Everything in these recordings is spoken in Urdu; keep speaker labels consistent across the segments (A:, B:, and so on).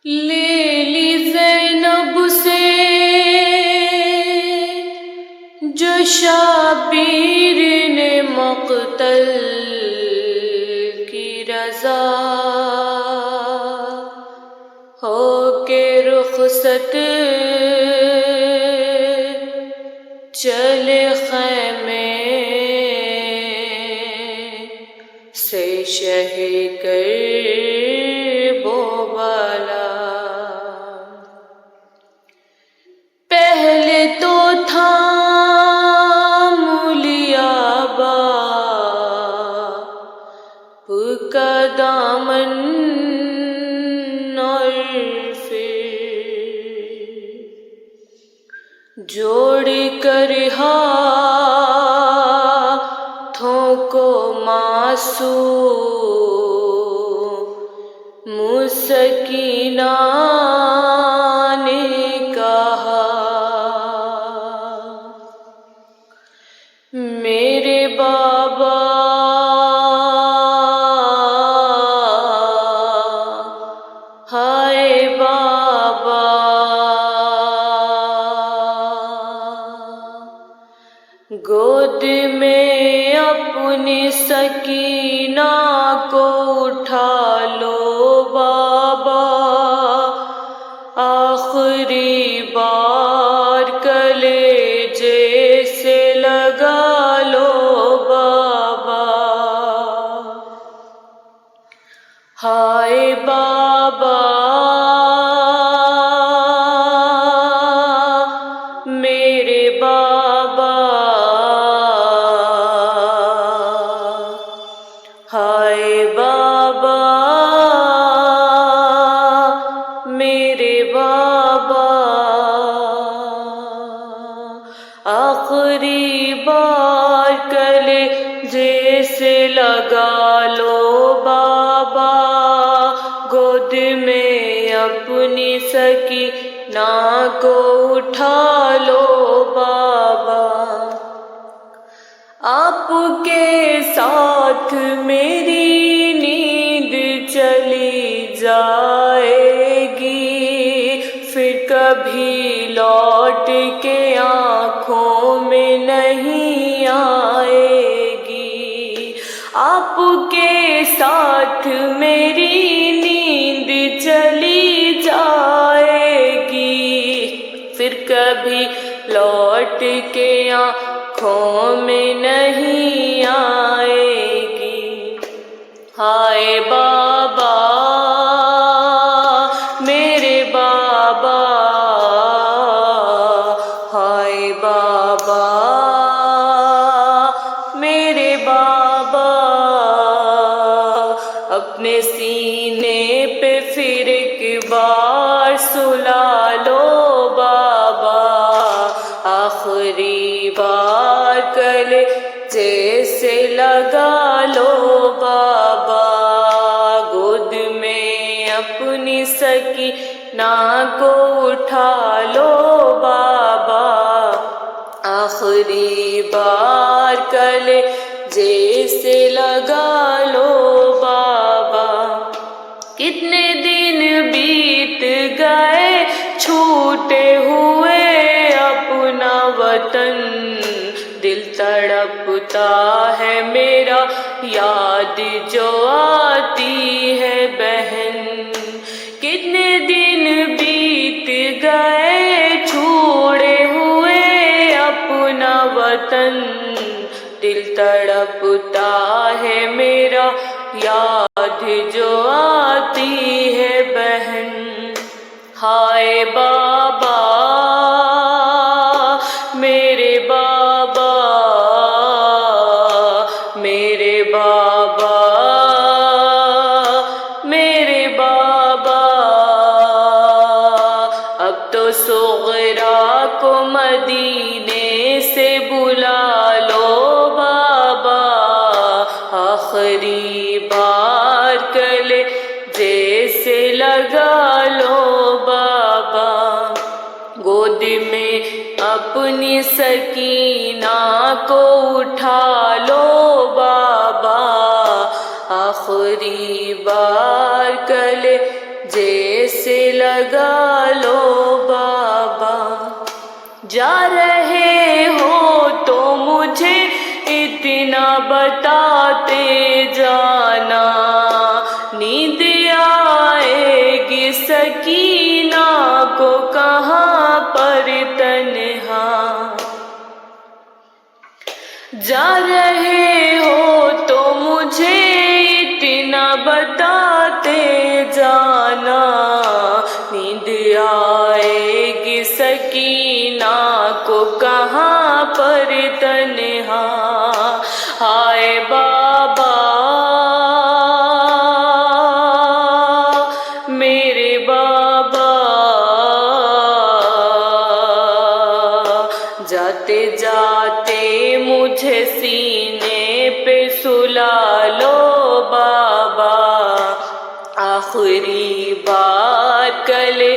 A: لے لی زینب سے جو شبیر نے مقتل کی رضا، ہو کے رخصت چلے خیمے سے شہ کر بوبالا۔ پہلے تو تھا لیا باپ کا دامن، اور پھر جوڑ کر ہاتھوں کو معصوم سکینہ نے کہا، میرے بابا ہائے بابا، گود میں اپنی سکینہ کو اٹھا لو بابا، آخری بار کلیجے سے لگا لو بابا، ہائے بابا میرے بابا، ہائے بابا میرے بابا، آخری بار کلیجے سے لگا لو بابا، گود میں اپنی سکینہ کو اٹھا لو بابا، آپ کے ساتھ میری نیند چلی جائے گی، پھر کبھی لوٹ کے آنکھوں میں نہیں آئے گی، آپ کے ساتھ میری نیند چلی جائے گی، پھر کبھی لوٹ کے آنکھوں میں نہیں آئے گی، ہائے بابا میرے بابا، ہائے بابا میرے بابا، اپنے سینے پہ پھر ایک بار سلا لو بابا، آخری بار کلیجے سے لگا لو بابا، گود میں اپنی سکینہ کو اٹھا لو بابا، آخری بار کلیجے سے لگا لو بابا، کتنے دن بیت گئے چھوٹے ہوئے اپنا وطن، دل تڑپتا ہے میرا یاد جو آتی ہے بہن، کتنے دن بیت گئے چھوڑے ہوئے اپنا وطن، دل تڑپتا ہے میرا یاد جو آتی ہے بہن، ہائے بابا میرے بابا، میرے بابا میرے بابا، اب تو صغرا کو مدینے سے بلا لو بابا، آخری بار کلیجے سے لگا لو بابا، گود میں اپنی سکینہ کو اٹھا لو بابا، آخری بار کلیجے جیسے لگا لو بابا، جا رہے ہو تو مجھے اتنا بتاتے جانا، نیند آئے گی سکینہ کو کہاں پر تنہا، جا رہے ہو تو مجھے اتنا بتاتے جانا، نیند آئے گی سکینہ کو کہاں پر تنہا، ہائے بابا میرے بابا، جاتے جاتے مجھے سینے پہ سلا لو بابا، آخری بار گلے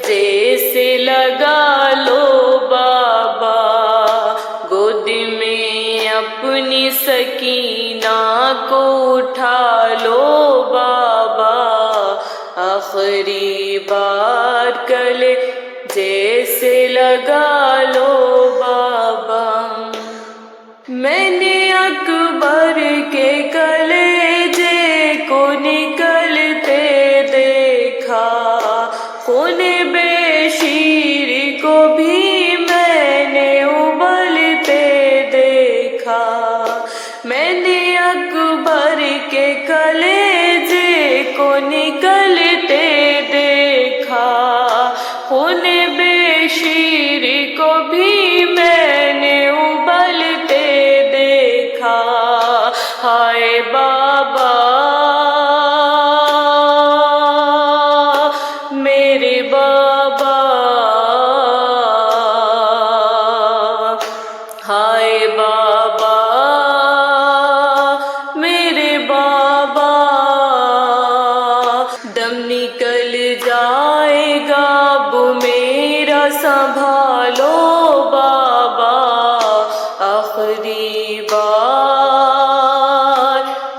A: جیسے لگا لو بابا، گود میں اپنی سکینہ کو اٹھا لو بابا، آخری بار گلے جیسے لگا لو بابا، میں نے اکبر کے کلیجے کو نکلتے دیکھا، خون بے شیر کو بھی میں نے ابلتے دیکھا، میں نے اکبر کے کلیجے کو نکلتے دیکھا، خون بے شیر کو بھی میں نے ابلتے دیکھا، ہائے بابا میرے بابا، ہائے بابا میرے بابا، دم نکل جائے گا اب میرا سنبھالو بابا، آخری بار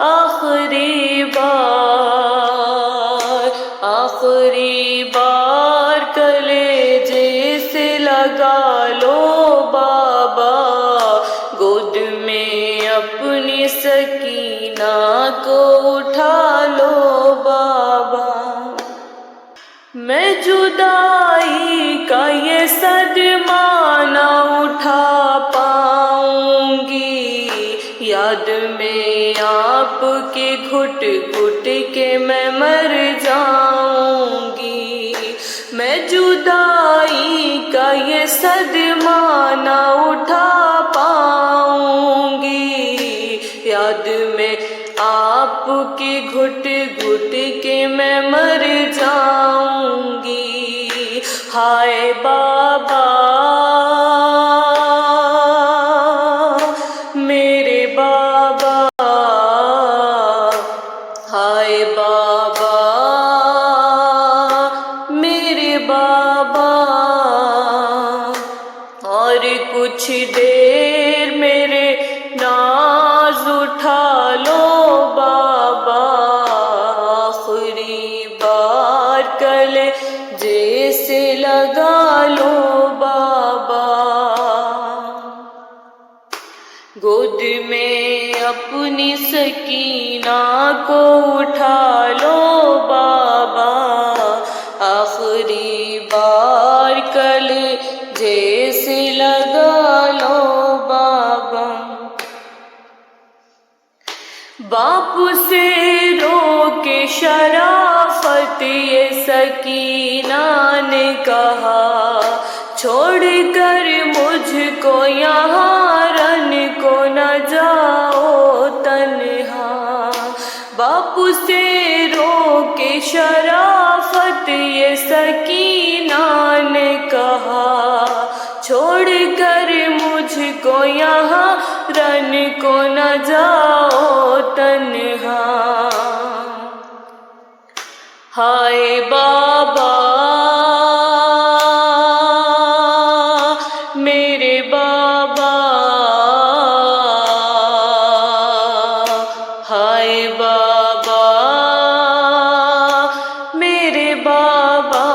A: آخری بار آخری بار کلیجے سے لگا لو بابا، گود میں اپنی سکینہ کو اٹھا لو بابا، میں جدائی کا یہ صدمہ نہ اٹھا پاؤں گی، یاد میں آپ کے گھٹ گھٹ کے میں مر جاؤں گی، میں جدائی کا یہ صدمہ نہ اٹھا پاؤں گی، یاد میں آپ کے گھٹ گھٹ کے میں مر جاؤں گی، ہائے بابا میرے بابا، ہائے بابا میرے بابا، اور کچھ دیر میرے ناز اٹھا لو بابا، آخری بار گلے جیسے لگا لو بابا، گود میں اپنی سکینہ کو اٹھا لو بابا، آخری بار گلے جیسے لگا لو بابا، باپ سے رو کے شرافت یہ سکینہ نے کہا، چھوڑ کر مجھ کو یہاں رن کو نہ جاؤ تنہا، باپ سے رو کے شرافت یہ سکینہ نے کہا، چھوڑ کر مجھ کو یہاں رن کو نہ جاؤ تنہا، ہائے بابا میرے بابا، ہائے بابا میرے بابا، بابا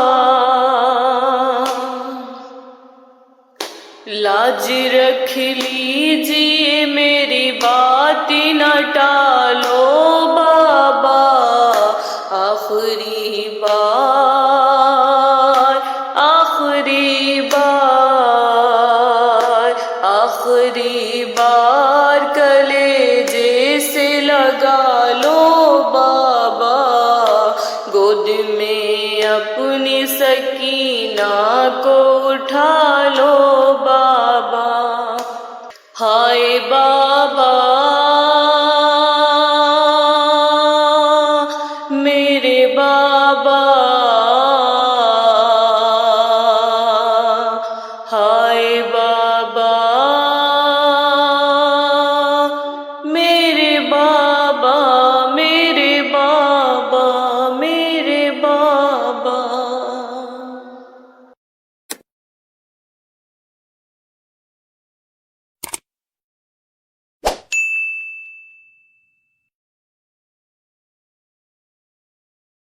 A: لاج رکھ لیجیے میری بات نہ ٹالو بابا آخری بار آخری بار آخری بار کلیجے سے لگا لو بابا گود میں اپنی سکینہ کو اٹھا لو